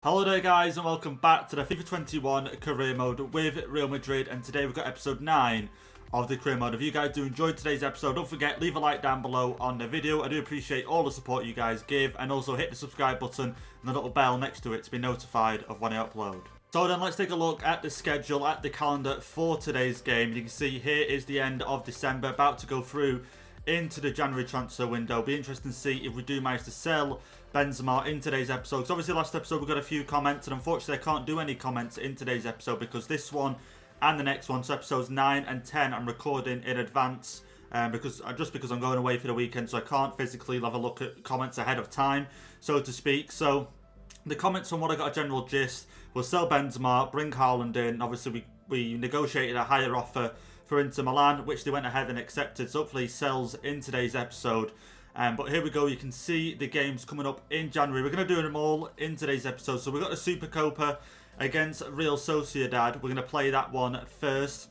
Hello there guys and welcome back to the FIFA 21 career mode with Real Madrid, and today we've got episode 9 of the career mode. If you guys do enjoy today's episode, don't forget leave a like down below on the video. I do appreciate all the support you guys give, and also hit the subscribe button and the little bell next to it to be notified of when I upload. So then let's take a look at the schedule, at the calendar for today's game. You can see here is the end of December, about to go through into the January transfer window. Be interesting to see if we do manage to sell Benzema in today's episode. Because obviously last episode we got a few comments, and unfortunately I can't do any comments in today's episode because this one and the next one, so episodes 9 and 10, I'm recording in advance because I'm going away for the weekend, so I can't physically have a look at comments ahead of time, so to speak. So the comments from what I got a general gist was sell Benzema, bring Haaland in. Obviously we negotiated a higher offer for Inter Milan, which they went ahead and accepted, so hopefully he sells in today's episode. But here we go, you can see the games coming up in January. We're going to do them all in today's episode. So we've got the Super Copa against Real Sociedad. We're going to play that one first.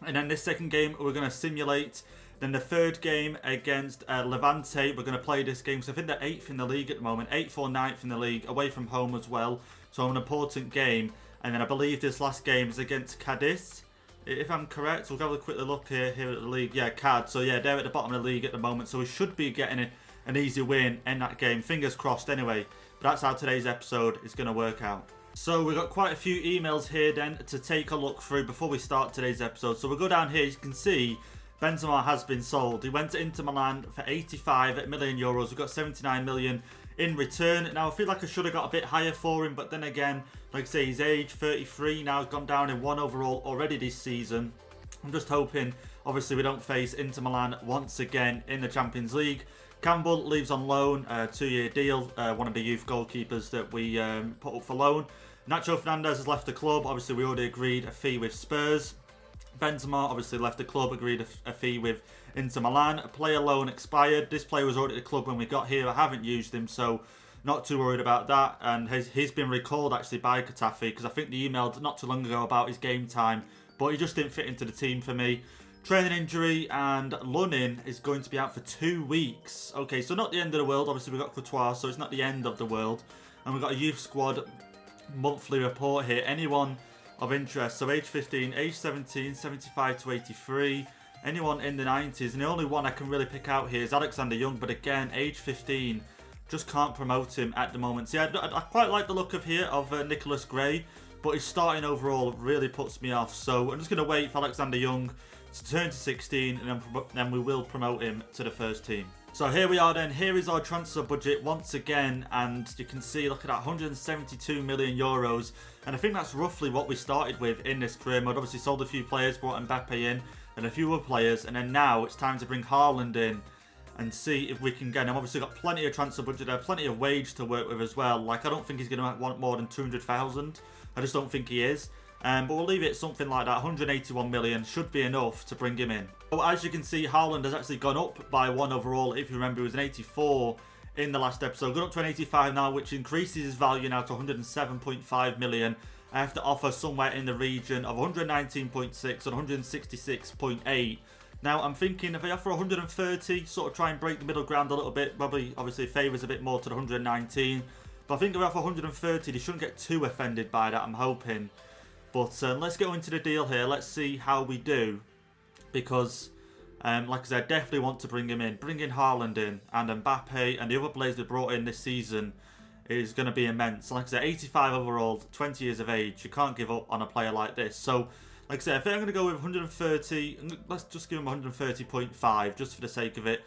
And then this second game we're going to simulate. Then the third game against Levante, we're going to play this game. So I think they're 8th in the league at the moment. 8th or 9th in the league, away from home as well. So an important game. And then I believe this last game is against Cadiz, if I'm correct. We'll have a quick look here at the league. Yeah, CAD. So yeah, they're at the bottom of the league at the moment. So we should be getting an easy win in that game. Fingers crossed anyway. But that's how today's episode is going to work out. So we've got quite a few emails here then to take a look through before we start today's episode. So we'll go down here. You can see Benzema has been sold. He went to Inter Milan for 85 million euros. We've got 79 million in return. Now I feel like I should have got a bit higher for him, but then again, like I say, his age, 33 now, has gone down in 1 overall already this season. I'm just hoping obviously we don't face Inter Milan once again in the Champions League. Campbell leaves on loan, 2-year deal, one of the youth goalkeepers that we put up for loan. Nacho Fernandez has left the club. Obviously we already agreed a fee with Spurs. Benzema obviously left the club, agreed a fee with Inter Milan. A player loan expired. This player was already at the club when we got here. I haven't used him, so not too worried about that. And he's been recalled actually by Getafe, because I think they emailed not too long ago about his game time, but he just didn't fit into the team for me. Training injury, and Lunin is going to be out for 2 weeks. Okay, so not the end of the world. Obviously we've got Courtois, so it's not the end of the world. And we've got a youth squad monthly report here. Anyone of interest, so age 15, age 17, 75 to 83, anyone in the 90s, and the only one I can really pick out here is Alexander Young, but again, age 15, just can't promote him at the moment. See, I quite like the look of here of Nicholas Gray, but his starting overall really puts me off, so I'm just going to wait for Alexander Young to turn to 16, and then we will promote him to the first team. So here we are then, here is our transfer budget once again, and you can see, look at that, 172 million euros, and I think that's roughly what we started with in this career mode. Obviously sold a few players, brought Mbappe in, and a few other players, and then now it's time to bring Haaland in and see if we can get him. Obviously got plenty of transfer budget there, plenty of wage to work with as well. Like, I don't think he's going to want more than 200,000, I just don't think he is. But we'll leave it something like that. 181 million should be enough to bring him in. So as you can see, Haaland has actually gone up by 1 overall. If you remember, he was an 84 in the last episode. Gone up to an 85 now, which increases his value now to 107.5 million. I have to offer somewhere in the region of 119.6 and 166.8. Now I'm thinking if I offer 130, sort of try and break the middle ground a little bit. Probably, obviously, favours a bit more to the 119. But I think if I offer 130, they shouldn't get too offended by that, I'm hoping. But let's go into the deal here. Let's see how we do. Because, like I said, I definitely want to bring him in. Bring in Haaland in. And Mbappe and the other players they brought in this season is going to be immense. Like I said, 85 overall, 20 years of age. You can't give up on a player like this. So, like I said, I think I'm going to go with 130. Let's just give him 130.5 just for the sake of it.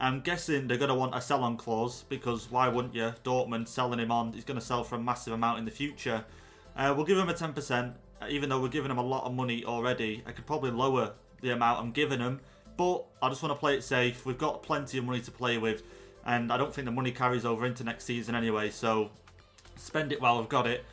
I'm guessing they're going to want a sell-on clause. Because why wouldn't you? Dortmund selling him on. He's going to sell for a massive amount in the future. We'll give him a 10%. Even though we're giving him a lot of money already, I could probably lower the amount I'm giving him, but I just want to play it safe. We've got plenty of money to play with, and I don't think the money carries over into next season anyway, so spend it while we've got it.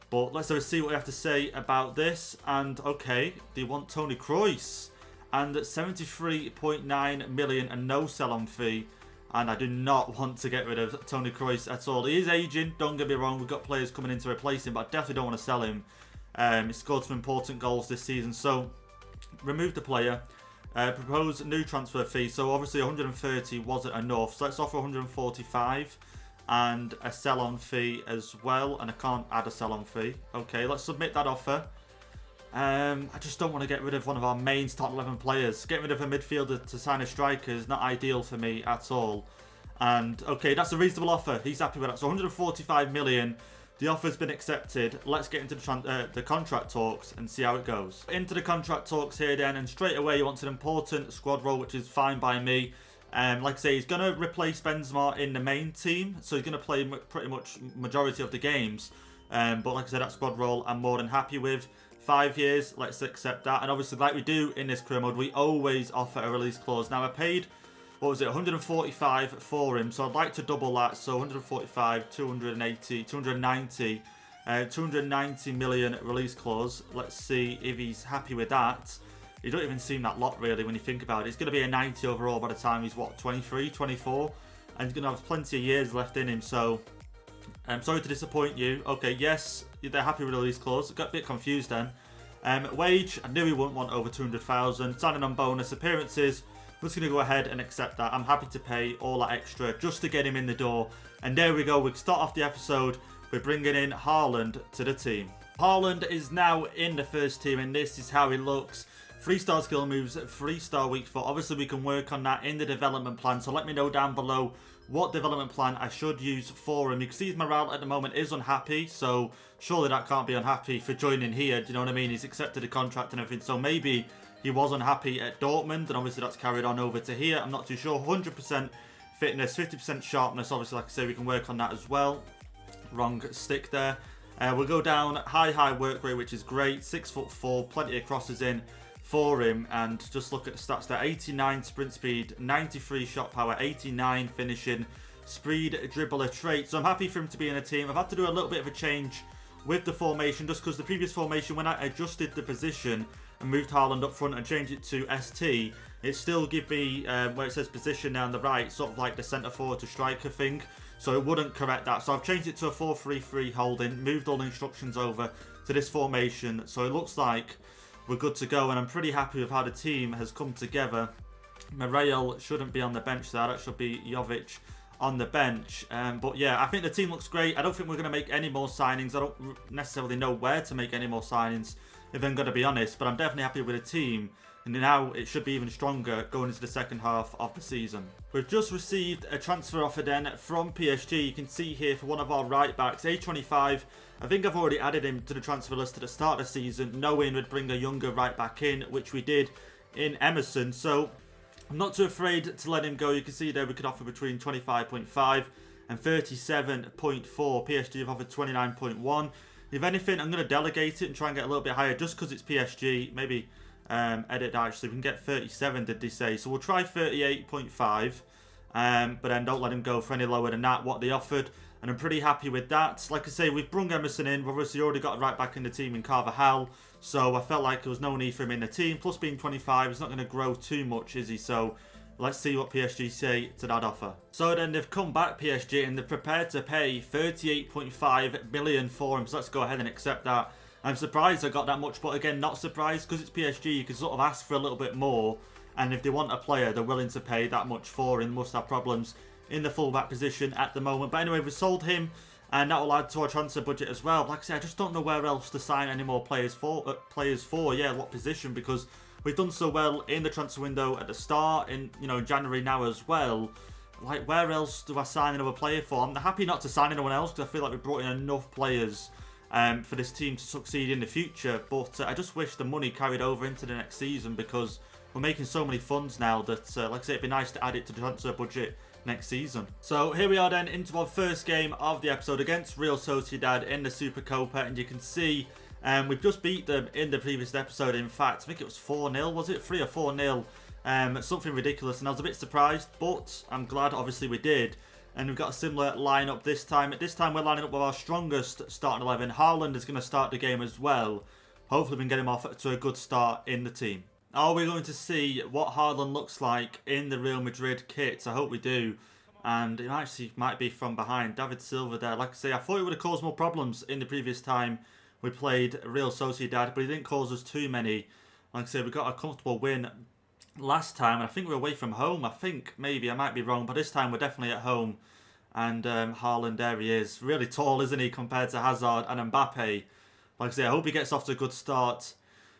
But let's see what we have to say about this. And okay, they want Toni Kroos, and 73.9 million and no sell-on fee, and I do not want to get rid of Toni Kroos at all. He is aging, don't get me wrong, we've got players coming in to replace him, but I definitely don't want to sell him. He scored some important goals this season, so remove the player. Propose new transfer fee. So obviously 130 wasn't enough, so let's offer 145. and a sell-on fee as well. And I can't add a sell-on fee. Okay, let's submit that offer. I just don't want to get rid of one of our main top 11 players. Getting rid of a midfielder to sign a striker is not ideal for me at all. And okay, that's a reasonable offer. He's happy with that. So 145 million. The offer's been accepted. Let's get into the contract talks and see how it goes. Into the contract talks here then, and straight away he wants an important squad role, which is fine by me. Like I say, he's going to replace Benzema in the main team, so he's going to play pretty much majority of the games. But like I said, that squad role I'm more than happy with. 5 years, let's accept that. And obviously, like we do in this career mode, we always offer a release clause. Now I paid, what was it, 145 for him, so I'd like to double that. So 145, 280, 290, 290 million release clause. Let's see if he's happy with that. He don't even seem that lot really when you think about it. It's going to be a 90 overall by the time he's what, 23, 24, and he's going to have plenty of years left in him. So I'm sorry to disappoint you. Okay, yes, they're happy with the release clause. Got a bit confused then. Wage, I knew he wouldn't want over 200,000. Signing on bonus appearances. I'm just going to go ahead and accept that. I'm happy to pay all that extra just to get him in the door. And there we go. We start off the episode. We're bringing in Haaland to the team. Haaland is now in the first team, and this is how he looks. 3-star skill moves, 3-star weak foot. Obviously, we can work on that in the development plan. So let me know down below what development plan I should use for him. You can see his morale at the moment is unhappy. So surely that can't be unhappy for joining here. Do you know what I mean? He's accepted a contract and everything. So maybe he was unhappy at Dortmund, and obviously that's carried on over to here. I'm not too sure. 100% fitness, 50% sharpness. Obviously, like I say, we can work on that as well. Wrong stick there. We'll go down high work rate, which is great. 6'4", plenty of crosses in for him. And just look at the stats there. 89 sprint speed, 93 shot power, 89 finishing, speed, dribbler trait. So I'm happy for him to be in a team. I've had to do a little bit of a change with the formation, just because the previous formation, when I adjusted the position and moved Haaland up front and changed it to ST, it still give me where it says position down the right, sort of like the centre forward to striker thing. So it wouldn't correct that. So I've changed it to a 4-3-3 holding, moved all the instructions over to this formation. So it looks like we're good to go, and I'm pretty happy with how the team has come together. Morel shouldn't be on the bench there. That should be Jovic on the bench. But yeah, I think the team looks great. I don't think we're going to make any more signings. I don't necessarily know where to make any more signings, if I'm going to be honest. But I'm definitely happy with the team. And now it should be even stronger going into the second half of the season. We've just received a transfer offer then from PSG. You can see here for one of our right backs, age 25. I think I've already added him to the transfer list at the start of the season, knowing we'd bring a younger right back in, which we did in Emerson. So I'm not too afraid to let him go. You can see there we could offer between 25.5 and 37.4. PSG have offered 29.1. If anything, I'm going to delegate it and try and get a little bit higher just because it's PSG. Maybe edit that actually. We can get 37, did they say? So we'll try 38.5. But then don't let him go for any lower than that, what they offered. And I'm pretty happy with that. Like I say, we've brung Emerson in. We've obviously already got a right back in the team in Carvajal. So I felt like there was no need for him in the team. Plus being 25, he's not going to grow too much, is he? So let's see what PSG say to that offer. So then they've come back, PSG, and they're prepared to pay 38.5 million for him. So let's go ahead and accept that. I'm surprised I got that much, but again, not surprised because it's PSG. You can sort of ask for a little bit more, and if they want a player, they're willing to pay that much for him. Must have problems in the fullback position at the moment. But anyway, we've sold him, and that will add to our transfer budget as well. Like I said, I just don't know where else to sign any more players for. Yeah, what position? Because we've done so well in the transfer window at the start, in January now as well. Like, where else do I sign another player for? I'm happy not to sign anyone else because I feel like we've brought in enough players for this team to succeed in the future. But I just wish the money carried over into the next season because we're making so many funds now that, like I say, it'd be nice to add it to the transfer budget next season. So here we are then into our first game of the episode against Real Sociedad in the Super Copa, and you can see we've just beat them in the previous episode. In fact, I think it was 4-0, was it? 3 or 4-0, something ridiculous, and I was a bit surprised, but I'm glad obviously we did. And we've got a similar lineup this time. This time we're lining up with our strongest starting 11. Haaland is going to start the game as well. Hopefully we can get him off to a good start in the team. Are we going to see what Haaland looks like in the Real Madrid kit? I hope we do. And it actually might be from behind. David Silva there. Like I say, I thought it would have caused more problems in the previous time we played Real Sociedad, but he didn't cause us too many. Like I say, we got a comfortable win last time, and I think we were away from home. I think, maybe, I might be wrong, but this time we're definitely at home. And Haaland, there he is. Really tall, isn't he, compared to Hazard and Mbappe. Like I say, I hope he gets off to a good start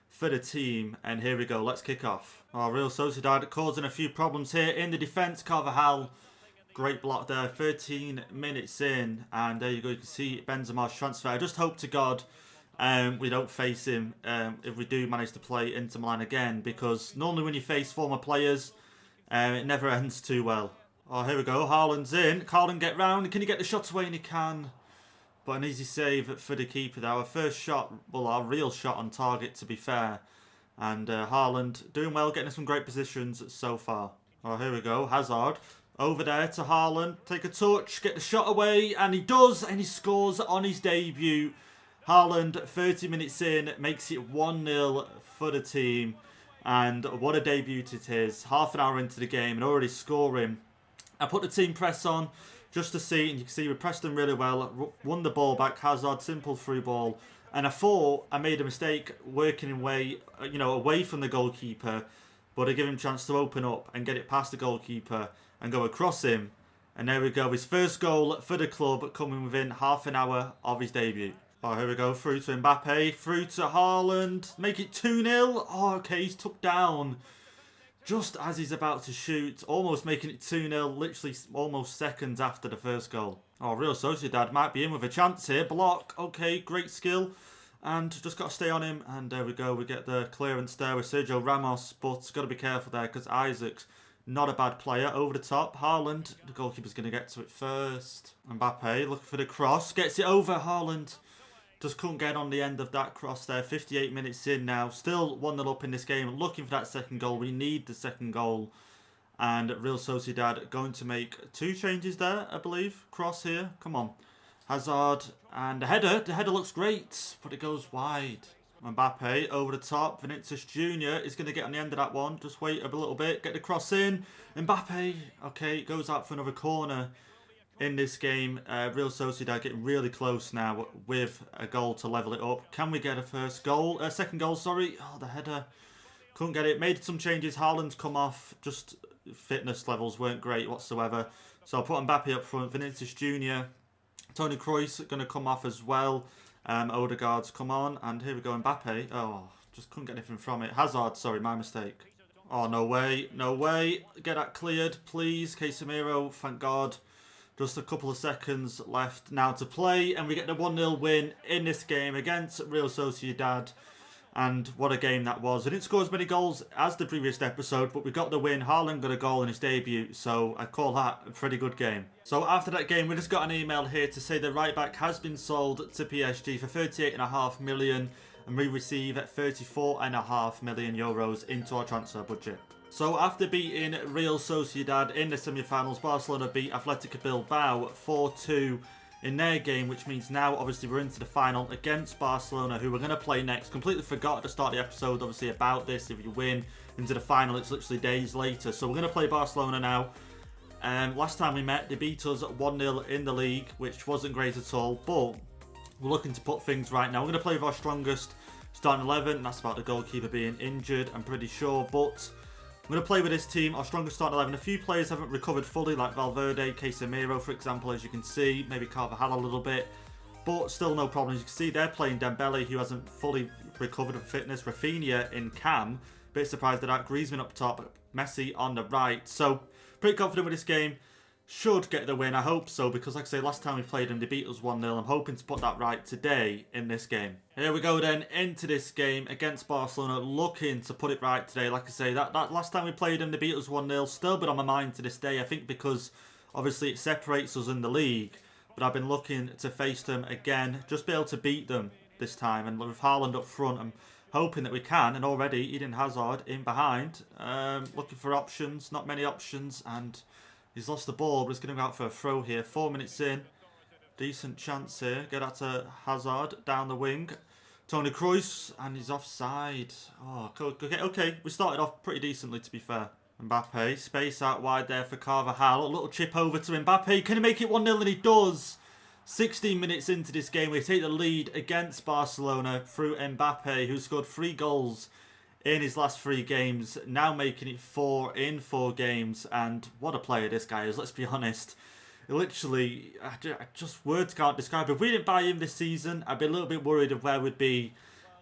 for the team. And here we go, let's kick off. Oh, Real Sociedad causing a few problems here in the defence. Carvajal, great block there, 13 minutes in. And there you go, you can see Benzema's transfer. I just hope to God we don't face him if we do manage to play Inter Milan again. Because normally when you face former players, it never ends too well. Oh, here we go, Haaland's in. Haaland get round, can he get the shot away? And he can. But an easy save for the keeper there. Our first shot, well, our real shot on target, to be fair. And Haaland doing well, getting some great positions so far. Oh, here we go. Hazard over there to Haaland. Take a touch, get the shot away. And he does, and he scores on his debut. Haaland, 30 minutes in, makes it 1-0 for the team. And what a debut it is. Half an hour into the game and already scoring. I put the team press on just to see, and you can see we pressed them really well, won the ball back, Hazard, simple through ball, and I thought I made a mistake working away, away from the goalkeeper, but I give him a chance to open up and get it past the goalkeeper and go across him, and there we go, his first goal for the club coming within half an hour of his debut. Oh, here we go, through to Mbappe, through to Haaland, make it 2-0, oh, okay, he's took down just as he's about to shoot, almost making it 2-0, literally almost seconds after the first goal. Oh, Real Sociedad might be in with a chance here. Block, okay, great skill. And just got to stay on him. And there we go, we get the clearance there with Sergio Ramos. But got to be careful there because Isaac's not a bad player. Over the top, Haaland, the goalkeeper's going to get to it first. Mbappe looking for the cross, gets it over. Haaland just couldn't get on the end of that cross there. 58 minutes in now. Still 1-0 up in this game. Looking for that second goal. We need the second goal. And Real Sociedad going to make 2 changes there, I believe. Cross here. Come on. Hazard and the header. The header looks great, but it goes wide. Mbappe over the top. Vinicius Jr. is going to get on the end of that one. Just wait a little bit. Get the cross in. Mbappe. Okay, it goes out for another corner. In this game, Real Sociedad getting really close now with a goal to level it up. Can we get a second goal, sorry. Oh, the header. Couldn't get it. Made some changes. Haaland's come off. Just fitness levels weren't great whatsoever. So I put Mbappe up front. Vinicius Jr. Toni Kroos going to come off as well. Odegaard's come on. And here we go, Mbappe. Oh, just couldn't get anything from it. Hazard, sorry, my mistake. Oh, no way. No way. Get that cleared, please. Casemiro, thank God. Just a couple of seconds left now to play. And we get the 1-0 win in this game against Real Sociedad. And what a game that was. We didn't score as many goals as the previous episode, but we got the win. Haaland got a goal in his debut, so I call that a pretty good game. So after that game, we just got an email here to say the right-back has been sold to PSG for 38.5 million, and we receive 34.5 million euros into our transfer budget. So after beating Real Sociedad in the semi-finals, Barcelona beat Athletic Bilbao 4-2 in their game, which means now obviously we're into the final against Barcelona, who we're going to play next. Completely forgot to start the episode obviously about this. If you win into the final, it's literally days later. So we're going to play Barcelona now. Last time we met, they beat us 1-0 in the league, which wasn't great at all, but we're looking to put things right now. We're going to play with our strongest starting 11. That's about the goalkeeper being injured, I'm pretty sure, but I'm going to play with this team, our strongest starting 11. A few players haven't recovered fully, like Valverde, Casemiro, for example, as you can see. Maybe Carvajal a little bit, but still no problems. You can see they're playing Dembele, who hasn't fully recovered of fitness. Rafinha in cam. Bit surprised at that. Griezmann up top, Messi on the right. So, pretty confident with this game. Should get the win, I hope so, because like I say, last time we played them, they beat us 1-0. I'm hoping to put that right today in this game. Here we go then, into this game against Barcelona, looking to put it right today. Like I say, that last time we played them, they beat us 1-0, still a bit on my mind to this day. I think because, obviously, it separates us in the league, but I've been looking to face them again, just be able to beat them this time. And with Haaland up front, I'm hoping that we can, and already Eden Hazard in behind, looking for options, not many options, and he's lost the ball, but he's going to go out for a throw here. 4 minutes in. Decent chance here. Get that to Hazard down the wing. Toni Kroos, and he's offside. Oh, okay. We started off pretty decently, to be fair. Mbappe, space out wide there for Carvajal. A little chip over to Mbappe. Can he make it 1-0? And he does. 16 minutes into this game, we take the lead against Barcelona through Mbappe, who scored 3 goals in his last 3 games, now making it 4 in 4 games. And what a player this guy is, let's be honest. literally, just words can't describe it. If we didn't buy him this season, I'd be a little bit worried of where we'd be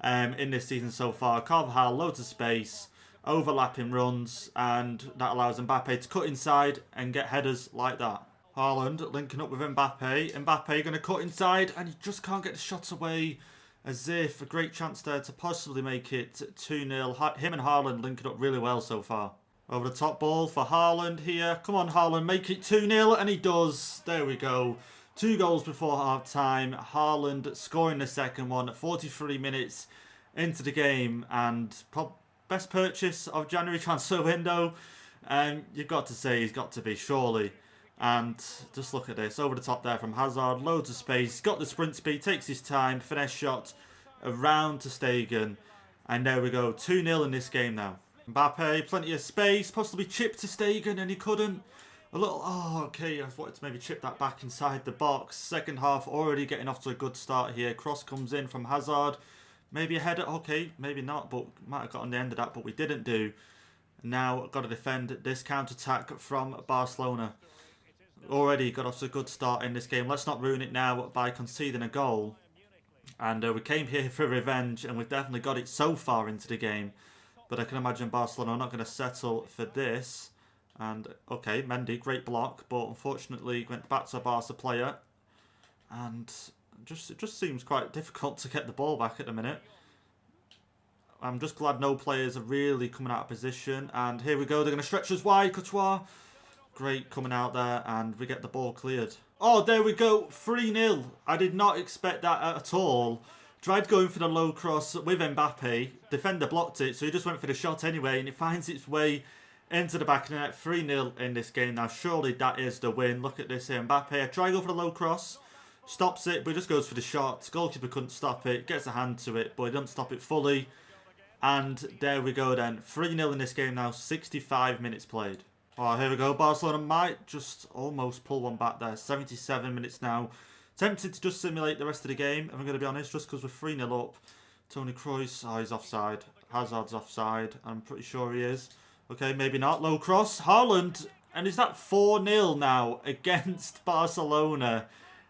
in this season so far. Carvajal, loads of space, overlapping runs, and that allows Mbappe to cut inside and get headers like that. Haaland linking up with Mbappe. Mbappe going to cut inside, and he just can't get the shots away. As if a great chance there to possibly make it 2-0. Him and Haaland linking up really well so far. Over the top ball for Haaland here. Come on, Haaland, make it 2-0, and he does. There we go. 2 goals before half-time. Haaland scoring the second one at 43 minutes into the game, and best purchase of January transfer window. You've got to say he's got to be, surely. And just look at this, over the top there from Hazard, loads of space, got the sprint speed, takes his time, finesse shot around to Stegen, and there we go, 2-0 in this game now. Mbappe, plenty of space, possibly chipped to Stegen, and he couldn't. A little, okay, I wanted to maybe chip that back inside the box. Second half already getting off to a good start here. Cross comes in from Hazard, maybe a header, okay, maybe not, but might have got on the end of that, but we didn't do. Now got to defend this counter-attack from Barcelona. Already got off to a good start in this game. Let's not ruin it now by conceding a goal. And we came here for revenge, and we've definitely got it so far into the game. But I can imagine Barcelona are not going to settle for this. And, okay, Mendy, great block, but unfortunately went back to a Barca player. And it just seems quite difficult to get the ball back at the minute. I'm just glad no players are really coming out of position. And here we go, they're going to stretch us wide, Courtois. Great coming out there, and we get the ball cleared. Oh, there we go, 3-0. I did not expect that at all. Tried going for the low cross with Mbappe. Defender blocked it, so he just went for the shot anyway, and it finds its way into the back of the net. 3-0 in this game. Now, surely that is the win. Look at this here. Mbappe, try to go for the low cross. Stops it, but he just goes for the shot. Goalkeeper couldn't stop it. Gets a hand to it, but he doesn't stop it fully. And there we go then. 3-0 in this game now. 65 minutes played. Oh, here we go. Barcelona might just almost pull one back there. 77 minutes now. Tempted to just simulate the rest of the game, if I'm going to be honest, just because we're 3-0 up. Toni Kroos, he's offside. Hazard's offside. I'm pretty sure he is. Okay, maybe not. Low cross. Haaland. And is that 4-0 now against Barcelona?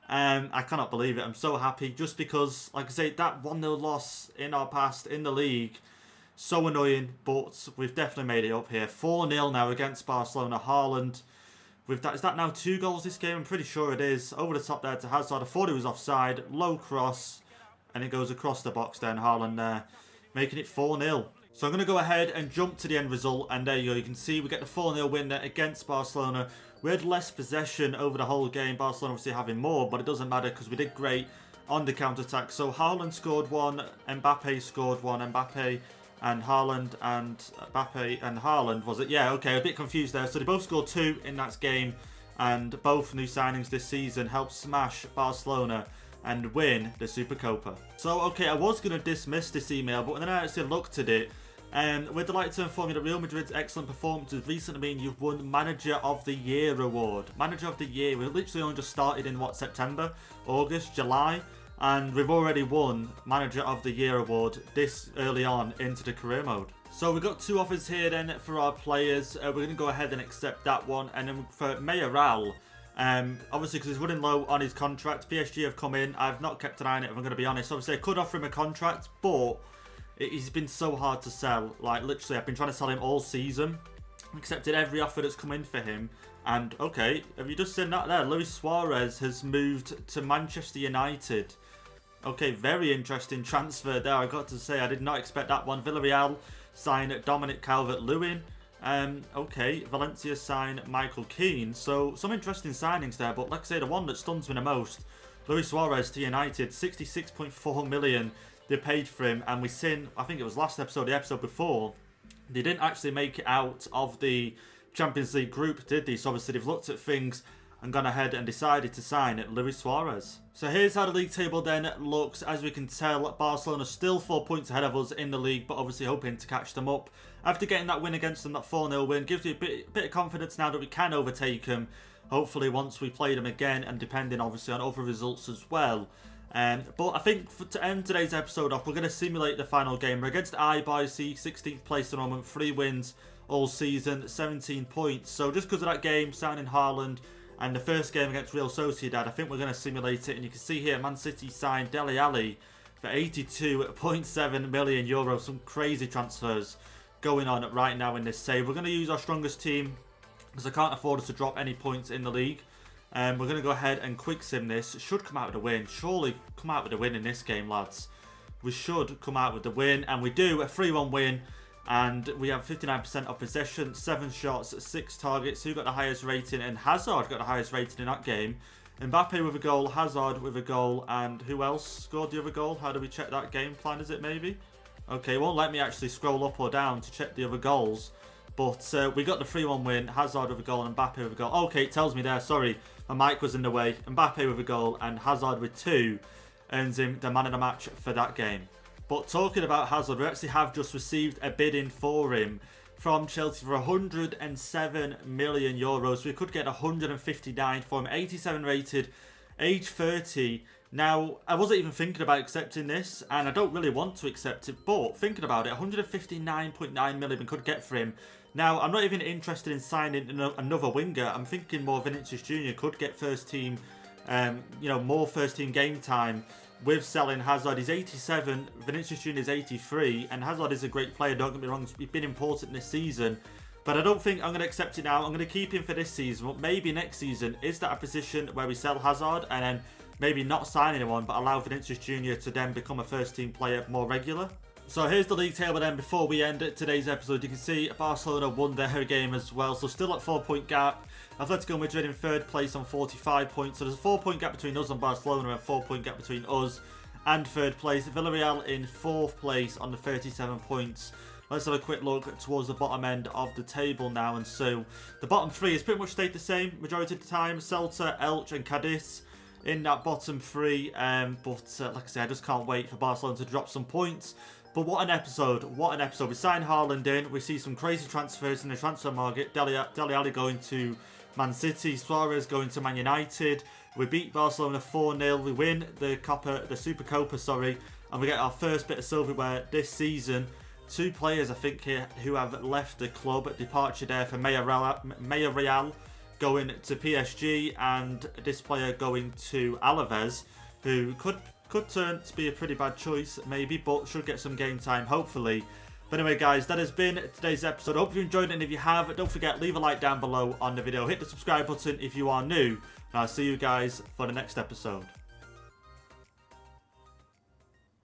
I cannot believe it. I'm so happy just because, like I say, that 1-0 loss in our past in the league, so annoying, but we've definitely made it up here. 4-0 now against Barcelona. Haaland, is that now 2 goals this game? I'm pretty sure it is. Over the top there to Hazard. I thought he was offside. Low cross, and it goes across the box then. Haaland there, making it 4-0. So I'm going to go ahead and jump to the end result, and there you go. You can see we get the 4-0 win there against Barcelona. We had less possession over the whole game. Barcelona obviously having more, but it doesn't matter because we did great on the counter-attack. So Haaland scored 1, Mbappe scored 1, Mbappe and Haaland and Mbappe and Haaland, was it? Yeah, okay, a bit confused there. So they both scored 2 in that game, and both new signings this season helped smash Barcelona and win the Super Copa. So, okay, I was going to dismiss this email, but then I actually looked at it, and we're delighted to inform you that Real Madrid's excellent performance has recently mean you've won Manager of the Year award. Manager of the Year, we literally only just started in, what, September, August, July? And we've already won Manager of the Year award this early on into the career mode. So we've got 2 offers here then for our players. We're going to go ahead and accept that one. And then for Mayoral, obviously because he's running low on his contract, PSG have come in. I've not kept an eye on it, if I'm going to be honest. Obviously I could offer him a contract, but he's been so hard to sell. Like literally I've been trying to sell him all season. Accepted every offer that's come in for him. And okay, have you just seen that there? Luis Suarez has moved to Manchester United. Okay, very interesting transfer there, I got to say. I did not expect that one. Villarreal sign Dominic Calvert-Lewin. Okay, Valencia sign Michael Keane. So, some interesting signings there. But like I say, the one that stuns me the most, Luis Suarez to United. 66.4 million they paid for him. And we've seen, I think it was last episode, the episode before, they didn't actually make it out of the Champions League group, did they? So obviously they've looked at things and gone ahead and decided to sign Luis Suarez. So here's how the league table then looks. As we can tell, Barcelona still 4 points ahead of us in the league, but obviously hoping to catch them up. After getting that win against them, that 4-0 win, gives you a bit of confidence now that we can overtake them. Hopefully once we play them again, and depending obviously on other results as well. But I think to end today's episode off, we're going to simulate the final game. We're against IBC, 16th place at the moment, 3 wins all season, 17 points. So just because of that game, signing Haaland And the first game against Real Sociedad, I think we're going to simulate it. And you can see here, Man City signed Dele Alli for 82.7 million euros. Some crazy transfers going on right now in this save. We're going to use our strongest team because I can't afford us to drop any points in the league. We're going to go ahead and quick sim this. Should come out with a win. Surely come out with a win in this game, lads. We should come out with the win. And we do, a 3-1 win. And we have 59% of possession, 7 shots, 6 targets. Who got the highest rating? And Hazard got the highest rating in that game. Mbappe with a goal, Hazard with a goal, and who else scored the other goal? How do we check that game plan, is it maybe? Okay, it won't let me actually scroll up or down to check the other goals. But we got the 3-1 win, Hazard with a goal and Mbappe with a goal. Okay, it tells me there, sorry, my mic was in the way. Mbappe with a goal and Hazard with 2 earns him the man of the match for that game. But talking about Hazard, we actually have just received a bidding for him from Chelsea for 107 million euros. We could get 159 for him. 87 rated, age 30. Now, I wasn't even thinking about accepting this, and I don't really want to accept it, but thinking about it, 159.9 million we could get for him. Now, I'm not even interested in signing another winger. I'm thinking more Vinicius Jr. could get first team, more first team game time. With selling Hazard, he's 87, Vinicius Jr. is 83, and Hazard is a great player, don't get me wrong, he's been important this season, but I don't think I'm going to accept it now. I'm going to keep him for this season, but maybe next season, is that a position where we sell Hazard, and then maybe not sign anyone, but allow Vinicius Jr. to then become a first team player more regular? So here's the league table then. Before we end today's episode, you can see Barcelona won their game as well, so still at 4-point gap. Atletico Madrid in 3rd place on 45 points, so there's a 4-point gap between us and Barcelona and a 4-point gap between us and 3rd place. Villarreal in 4th place on the 37 points. Let's have a quick look towards the bottom end of the table now, and so the bottom 3 has pretty much stayed the same majority of the time. Celta, Elche and Cadiz in that bottom 3, but like I said, I just can't wait for Barcelona to drop some points. But what an episode, what an episode. We signed Haaland in, we see some crazy transfers in the transfer market. Dele Alli going to Man City, Suarez going to Man United. We beat Barcelona 4-0, we win the Super Copa, and we get our first bit of silverware this season. 2 players, I think, here who have left the club. Departure there for Real going to PSG, and this player going to Alaves, who could turn to be a pretty bad choice, maybe, but should get some game time, hopefully. But anyway, guys, that has been today's episode. I hope you enjoyed it, and if you have, don't forget, leave a like down below on the video. Hit the subscribe button if you are new, and I'll see you guys for the next episode.